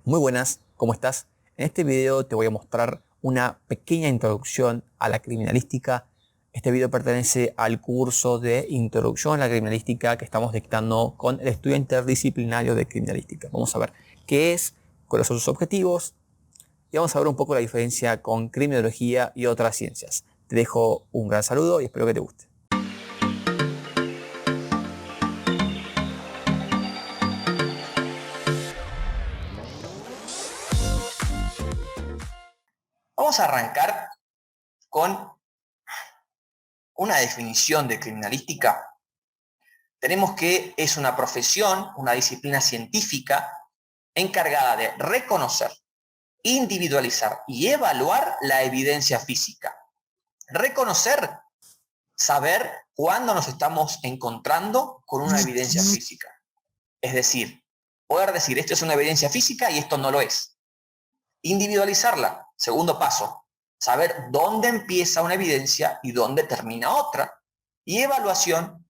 Muy buenas, ¿cómo estás? En este video te voy a mostrar una pequeña introducción a la criminalística. Este video pertenece al curso de Introducción a la Criminalística que estamos dictando con el estudio interdisciplinario de criminalística. Vamos a ver qué es, cuáles son sus objetivos y vamos a ver un poco la diferencia con criminología y otras ciencias. Te dejo un gran saludo y espero que te guste. Vamos a arrancar con una definición de criminalística. Tenemos que es una profesión, una disciplina científica encargada de reconocer, individualizar y evaluar la evidencia física. Reconocer, saber cuándo nos estamos encontrando con una evidencia física. Es decir, poder decir esto es una evidencia física y esto no lo es. Individualizarla, segundo paso, saber dónde empieza una evidencia y dónde termina otra. Y evaluación,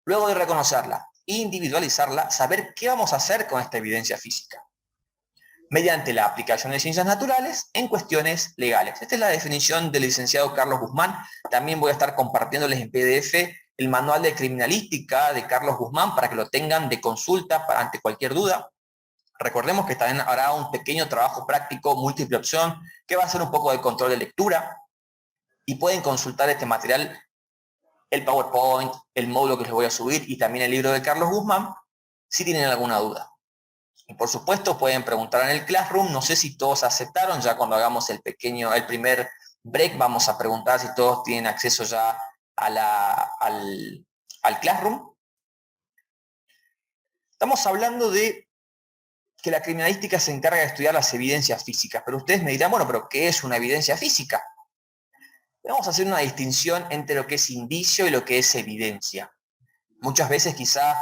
luego de reconocerla, individualizarla, saber qué vamos a hacer con esta evidencia física, mediante la aplicación de ciencias naturales en cuestiones legales. Esta es la definición del licenciado Carlos Guzmán. También voy a estar compartiéndoles en PDF el manual de criminalística de Carlos Guzmán para que lo tengan de consulta ante cualquier duda. Recordemos que también habrá un pequeño trabajo práctico múltiple opción que va a ser un poco de control de lectura y pueden consultar este material, el PowerPoint, el módulo que les voy a subir y también el libro de Carlos Guzmán si tienen alguna duda. Y por supuesto pueden preguntar en el Classroom, no sé si todos aceptaron, ya cuando hagamos el primer break vamos a preguntar si todos tienen acceso ya al Classroom. Estamos hablando de que la criminalística se encarga de estudiar las evidencias físicas, pero ustedes me dirán, bueno, pero ¿qué es una evidencia física? Vamos a hacer una distinción entre lo que es indicio y lo que es evidencia. Muchas veces quizá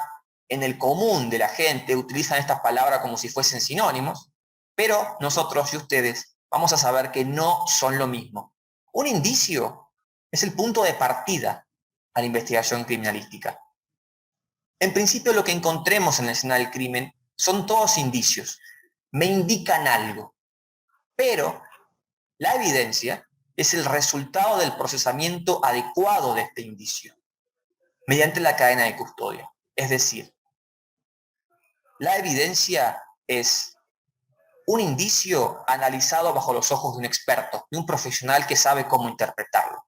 en el común de la gente utilizan estas palabras como si fuesen sinónimos, pero nosotros y ustedes vamos a saber que no son lo mismo. Un indicio es el punto de partida a la investigación criminalística. En principio lo que encontremos en la escena del crimen son todos indicios, me indican algo, pero la evidencia es el resultado del procesamiento adecuado de este indicio, mediante la cadena de custodia. Es decir, la evidencia es un indicio analizado bajo los ojos de un experto, de un profesional que sabe cómo interpretarlo.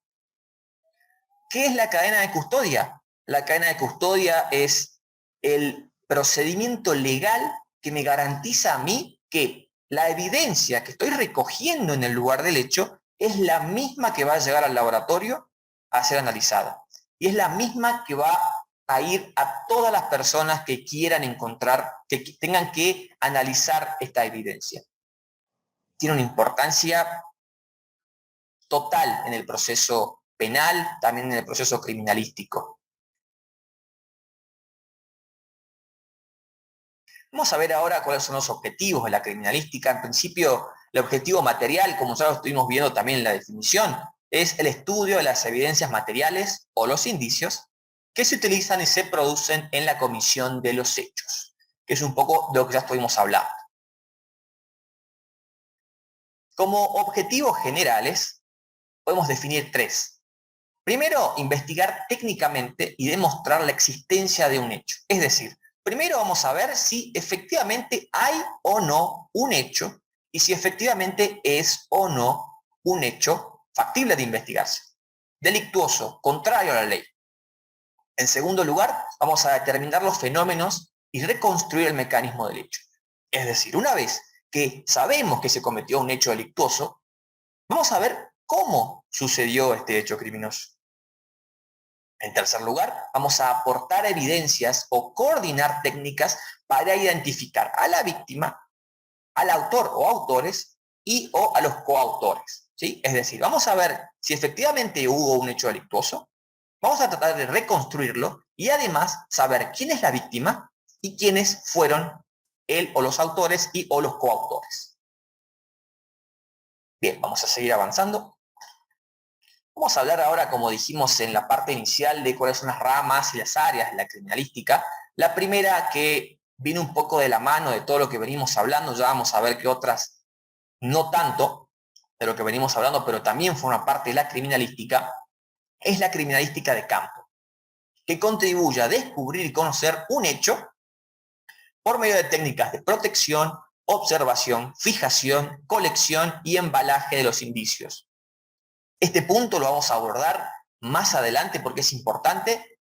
¿Qué es la cadena de custodia? La cadena de custodia es el procedimiento legal que me garantiza a mí que la evidencia que estoy recogiendo en el lugar del hecho es la misma que va a llegar al laboratorio a ser analizada. Y es la misma que va a ir a todas las personas que quieran encontrar, que tengan que analizar esta evidencia. Tiene una importancia total en el proceso penal, también en el proceso criminalístico. Vamos a ver ahora cuáles son los objetivos de la criminalística. En principio, el objetivo material, como ya lo estuvimos viendo también en la definición, es el estudio de las evidencias materiales o los indicios que se utilizan y se producen en la comisión de los hechos, que es un poco de lo que ya estuvimos hablando. Como objetivos generales, podemos definir tres. Primero, investigar técnicamente y demostrar la existencia de un hecho. Es decir, primero vamos a ver si efectivamente hay o no un hecho y si efectivamente es o no un hecho factible de investigarse, delictuoso, contrario a la ley. En segundo lugar, vamos a determinar los fenómenos y reconstruir el mecanismo del hecho. Es decir, una vez que sabemos que se cometió un hecho delictuoso, vamos a ver cómo sucedió este hecho criminoso. En tercer lugar, vamos a aportar evidencias o coordinar técnicas para identificar a la víctima, al autor o autores y o a los coautores, ¿sí? Es decir, vamos a ver si efectivamente hubo un hecho delictuoso, vamos a tratar de reconstruirlo y además saber quién es la víctima y quiénes fueron él o los autores y o los coautores. Bien, vamos a seguir avanzando. Vamos a hablar ahora, como dijimos en la parte inicial, de cuáles son las ramas y las áreas de la criminalística. La primera que viene un poco de la mano de todo lo que venimos hablando, ya vamos a ver que otras no tanto de lo que venimos hablando, pero también forma parte de la criminalística, es la criminalística de campo, que contribuye a descubrir y conocer un hecho por medio de técnicas de protección, observación, fijación, colección y embalaje de los indicios. Este punto lo vamos a abordar más adelante porque es importante,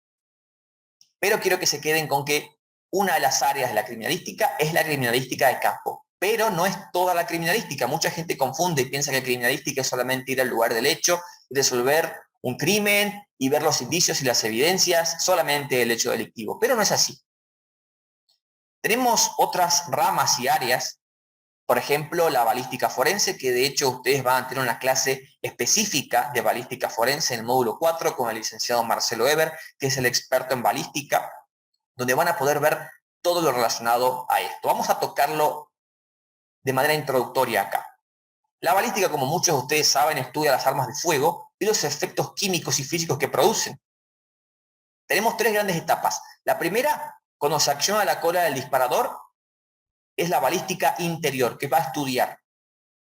pero quiero que se queden con que una de las áreas de la criminalística es la criminalística de campo, pero no es toda la criminalística. Mucha gente confunde y piensa que criminalística es solamente ir al lugar del hecho, resolver un crimen y ver los indicios y las evidencias solamente del hecho delictivo, pero no es así. Tenemos otras ramas y áreas, por ejemplo, la balística forense, que de hecho ustedes van a tener una clase específica de balística forense en el módulo 4 con el licenciado Marcelo Eber, que es el experto en balística, donde van a poder ver todo lo relacionado a esto. Vamos a tocarlo de manera introductoria acá. La balística, como muchos de ustedes saben, estudia las armas de fuego y los efectos químicos y físicos que producen. Tenemos tres grandes etapas. La primera, cuando se acciona la cola del disparador, es la balística interior, que va a estudiar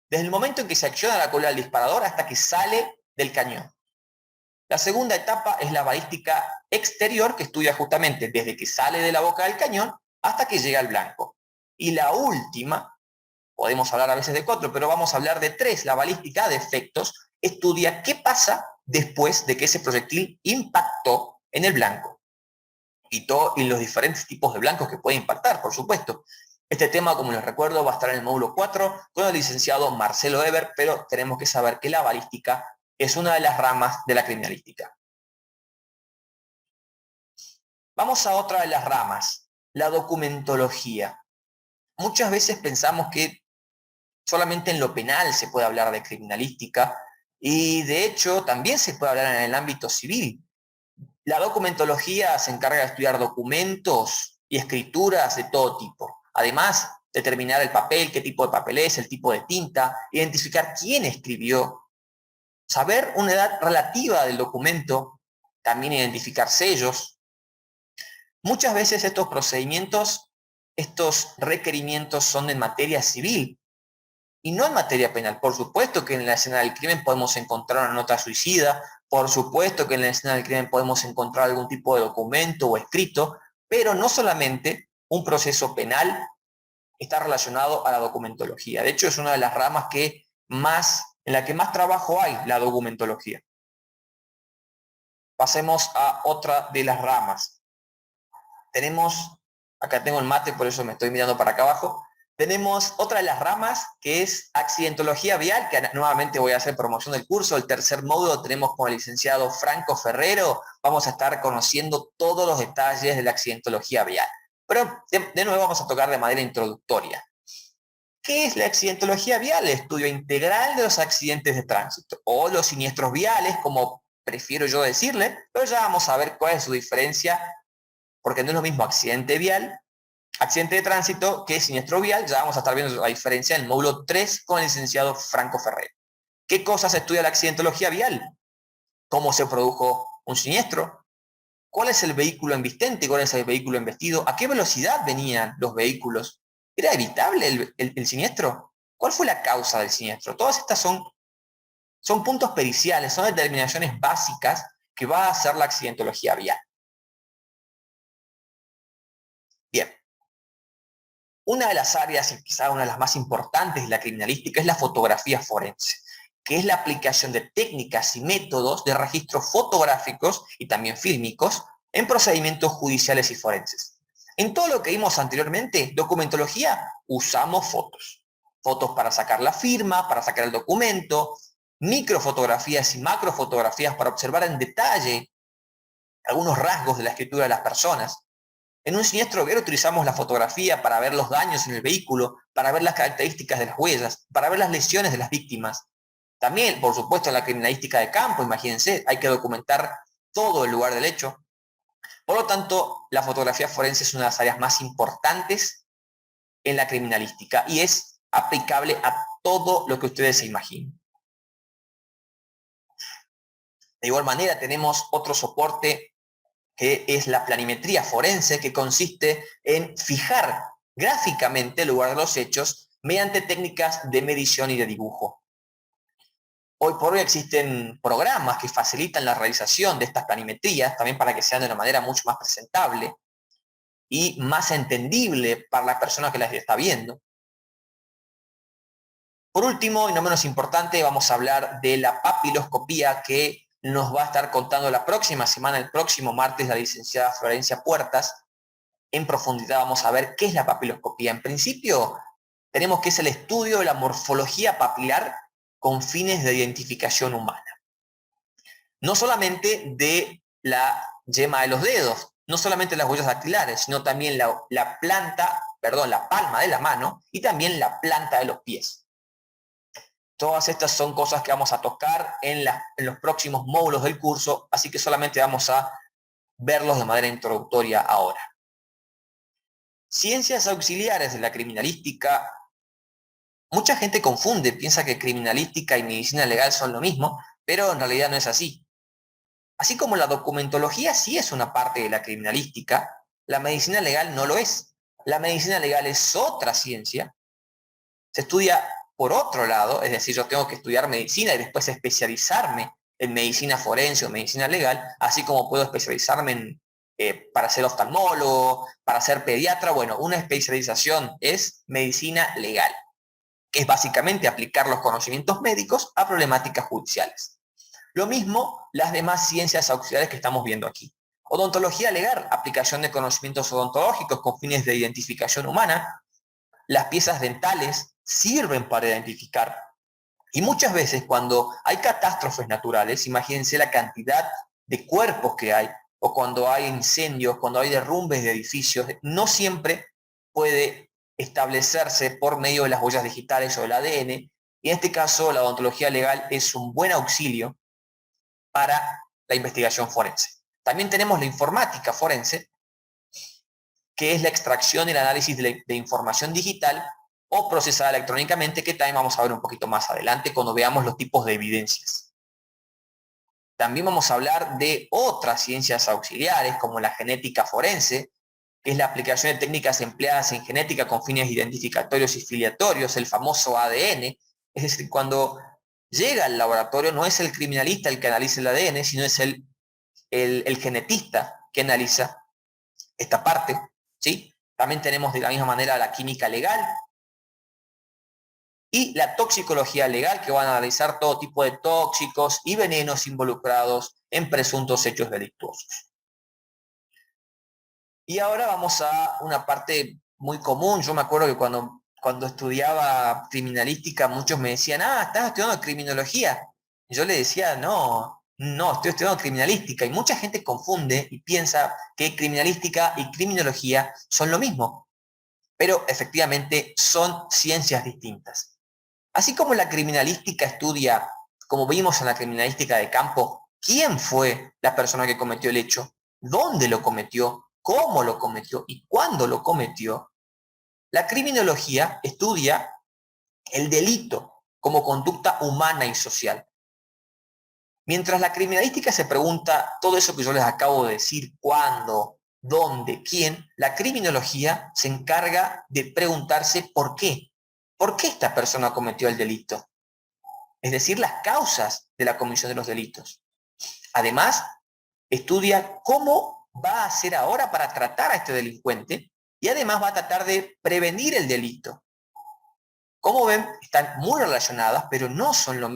desde el momento en que se acciona la cola del disparador hasta que sale del cañón. La segunda etapa es la balística exterior, que estudia justamente desde que sale de la boca del cañón hasta que llega al blanco. Y la última, podemos hablar a veces de 4, pero vamos a hablar de 3, la balística de efectos, estudia qué pasa después de que ese proyectil impactó en el blanco. Y los diferentes tipos de blancos que puede impactar, por supuesto. Este tema, como les recuerdo, va a estar en el módulo 4 con el licenciado Marcelo Eber, pero tenemos que saber que la balística es una de las ramas de la criminalística. Vamos a otra de las ramas, la documentología. Muchas veces pensamos que solamente en lo penal se puede hablar de criminalística y de hecho también se puede hablar en el ámbito civil. La documentología se encarga de estudiar documentos y escrituras de todo tipo. Además, determinar el papel, qué tipo de papel es, el tipo de tinta, identificar quién escribió, saber una edad relativa del documento, también identificar sellos. Muchas veces estos procedimientos, estos requerimientos son en materia civil y no en materia penal. Por supuesto que en la escena del crimen podemos encontrar una nota suicida, por supuesto que en la escena del crimen podemos encontrar algún tipo de documento o escrito, pero no solamente un proceso penal está relacionado a la documentología. De hecho, es una de las ramas en la que más trabajo hay, la documentología. Pasemos a otra de las ramas. Acá tengo el mate, por eso me estoy mirando para acá abajo. Tenemos otra de las ramas que es accidentología vial, que nuevamente voy a hacer promoción del curso. El tercer módulo tenemos con el licenciado Franco Ferrero. Vamos a estar conociendo todos los detalles de la accidentología vial. Pero de nuevo vamos a tocar de manera introductoria. ¿Qué es la accidentología vial? El estudio integral de los accidentes de tránsito o los siniestros viales, como prefiero yo decirle, pero ya vamos a ver cuál es su diferencia, porque no es lo mismo accidente vial, accidente de tránsito que siniestro vial. Ya vamos a estar viendo la diferencia en el módulo 3 con el licenciado Franco Ferrer. ¿Qué cosas estudia la accidentología vial? ¿Cómo se produjo un siniestro? ¿Cuál es el vehículo embistente? ¿Cuál es el vehículo embestido? ¿A qué velocidad venían los vehículos? ¿Era evitable el siniestro? ¿Cuál fue la causa del siniestro? Todas estas son puntos periciales, son determinaciones básicas que va a hacer la accidentología vial. Bien. Una de las áreas, y quizá una de las más importantes de la criminalística, es la fotografía forense, que es la aplicación de técnicas y métodos de registros fotográficos y también fílmicos en procedimientos judiciales y forenses. En todo lo que vimos anteriormente, documentología, usamos fotos. Fotos para sacar la firma, para sacar el documento, microfotografías y macrofotografías para observar en detalle algunos rasgos de la escritura de las personas. En un siniestro vial utilizamos la fotografía para ver los daños en el vehículo, para ver las características de las huellas, para ver las lesiones de las víctimas. También, por supuesto, en la criminalística de campo, imagínense, hay que documentar todo el lugar del hecho. Por lo tanto, la fotografía forense es una de las áreas más importantes en la criminalística y es aplicable a todo lo que ustedes se imaginen. De igual manera, tenemos otro soporte que es la planimetría forense, que consiste en fijar gráficamente el lugar de los hechos mediante técnicas de medición y de dibujo. Hoy por hoy existen programas que facilitan la realización de estas planimetrías, también para que sean de una manera mucho más presentable y más entendible para la persona que las está viendo. Por último, y no menos importante, vamos a hablar de la papiloscopía, que nos va a estar contando la próxima semana, el próximo martes, la licenciada Florencia Puertas. En profundidad vamos a ver qué es la papiloscopía. En principio, tenemos que es el estudio de la morfología papilar con fines de identificación humana. No solamente de la yema de los dedos, no solamente las huellas dactilares, sino también la palma de la mano y también la planta de los pies. Todas estas son cosas que vamos a tocar en los próximos módulos del curso, así que solamente vamos a verlos de manera introductoria ahora. Ciencias auxiliares de la criminalística. Mucha gente confunde, piensa que criminalística y medicina legal son lo mismo, pero en realidad no es así. Así como la documentología sí es una parte de la criminalística, la medicina legal no lo es. La medicina legal es otra ciencia, se estudia por otro lado, es decir, yo tengo que estudiar medicina y después especializarme en medicina forense o medicina legal, así como puedo especializarme para ser oftalmólogo, para ser pediatra. Bueno, una especialización es medicina legal, que es básicamente aplicar los conocimientos médicos a problemáticas judiciales. Lo mismo las demás ciencias auxiliares que estamos viendo aquí. Odontología legal, aplicación de conocimientos odontológicos con fines de identificación humana. Las piezas dentales sirven para identificar. Y muchas veces cuando hay catástrofes naturales, imagínense la cantidad de cuerpos que hay, o cuando hay incendios, cuando hay derrumbes de edificios, no siempre puede establecerse por medio de las huellas digitales o del ADN. Y en este caso la odontología legal es un buen auxilio para la investigación forense. También tenemos la informática forense, que es la extracción y el análisis de información digital o procesada electrónicamente, que también vamos a ver un poquito más adelante cuando veamos los tipos de evidencias. También vamos a hablar de otras ciencias auxiliares, como la genética forense, que es la aplicación de técnicas empleadas en genética con fines identificatorios y filiatorios, el famoso ADN. Es decir, cuando llega al laboratorio no es el criminalista el que analiza el ADN, sino es el genetista que analiza esta parte, ¿sí? También tenemos de la misma manera la química legal y la toxicología legal, que van a analizar todo tipo de tóxicos y venenos involucrados en presuntos hechos delictuosos. Y ahora vamos a una parte muy común. Yo me acuerdo que cuando estudiaba criminalística, muchos me decían, ¿estás estudiando criminología? Y yo le decía, no, estoy estudiando criminalística. Y mucha gente confunde y piensa que criminalística y criminología son lo mismo. Pero efectivamente son ciencias distintas. Así como la criminalística estudia, como vimos en la criminalística de campo, quién fue la persona que cometió el hecho, dónde lo cometió, cómo lo cometió y cuándo lo cometió, la criminología estudia el delito como conducta humana y social. Mientras la criminalística se pregunta todo eso que yo les acabo de decir, cuándo, dónde, quién, la criminología se encarga de preguntarse por qué. ¿Por qué esta persona cometió el delito? Es decir, las causas de la comisión de los delitos. Además, estudia cómo va a hacer ahora para tratar a este delincuente y además va a tratar de prevenir el delito. Como ven, están muy relacionadas, pero no son lo mismo.